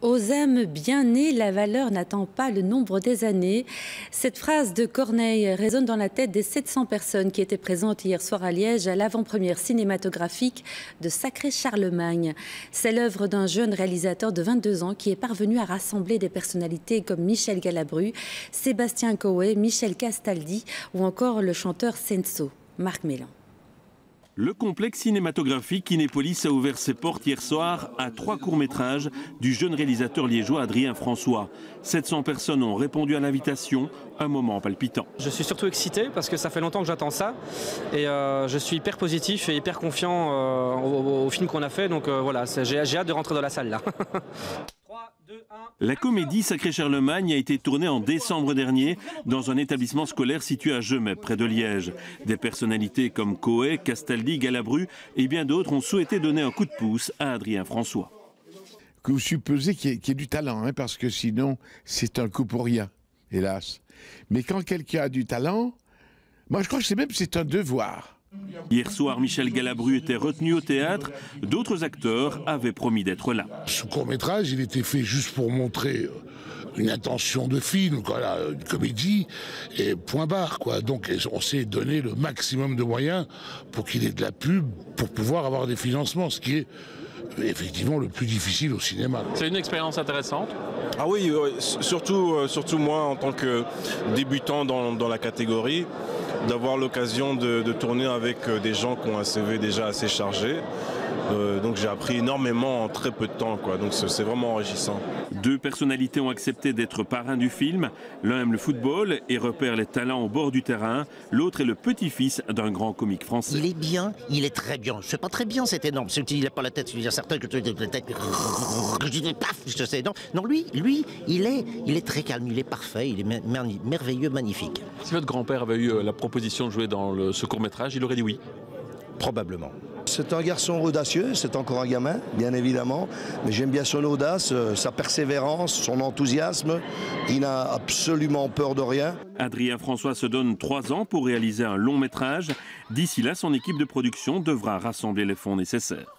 Aux âmes bien nées, la valeur n'attend pas le nombre des années. Cette phrase de Corneille résonne dans la tête des 700 personnes qui étaient présentes hier soir à Liège à l'avant-première cinématographique de Sacré Charlemagne. C'est l'œuvre d'un jeune réalisateur de 22 ans qui est parvenu à rassembler des personnalités comme Michel Galabru, Sébastien Coe, Michel Castaldi ou encore le chanteur Senso, Marc Mélan. Le complexe cinématographique Kinépolis a ouvert ses portes hier soir à 3 courts-métrages du jeune réalisateur liégeois Adrien François. 700 personnes ont répondu à l'invitation, un moment palpitant. Je suis surtout excité parce que ça fait longtemps que j'attends ça et je suis hyper positif et hyper confiant au film qu'on a fait, donc voilà, j'ai hâte de rentrer dans la salle là. 3, 2, 1... La comédie Sacré Charlemagne a été tournée en décembre dernier dans un établissement scolaire situé à Gemep, près de Liège. Des personnalités comme Coe, Castaldi, Galabru et bien d'autres ont souhaité donner un coup de pouce à Adrien François. Que vous supposez qu'il y ait du talent, hein, parce que sinon c'est un coup pour rien, hélas. Mais quand quelqu'un a du talent, moi je crois que c'est un devoir. Hier soir, Michel Galabru était retenu au théâtre. D'autres acteurs avaient promis d'être là. Ce court-métrage, il était fait juste pour montrer une intention de film, voilà, une comédie, et point barre, quoi. Donc on s'est donné le maximum de moyens pour qu'il ait de la pub, pour pouvoir avoir des financements, ce qui est effectivement le plus difficile au cinéma. C'est une expérience intéressante. Ah oui, surtout moi en tant que débutant dans la catégorie, d'avoir l'occasion de tourner avec des gens qui ont un CV déjà assez chargé. Donc j'ai appris énormément en très peu de temps, quoi. Donc c'est vraiment enrichissant. 2 personnalités ont accepté d'être parrains du film. L'un aime le football et repère les talents au bord du terrain. L'autre est le petit-fils d'un grand comique français. Il est bien, il est très bien. Je sais pas très bien, c'est énorme. Il n'a pas la tête, il y a certains que tu la tête, paf, je sais. Non, lui, il est très calme, il est parfait, il est merveilleux, magnifique. Si votre grand-père avait eu la proposition de jouer dans ce court-métrage, il aurait dit oui. Probablement. C'est un garçon audacieux, c'est encore un gamin, bien évidemment, mais j'aime bien son audace, sa persévérance, son enthousiasme. Il n'a absolument peur de rien. Adrien François se donne 3 ans pour réaliser un long métrage. D'ici là, son équipe de production devra rassembler les fonds nécessaires.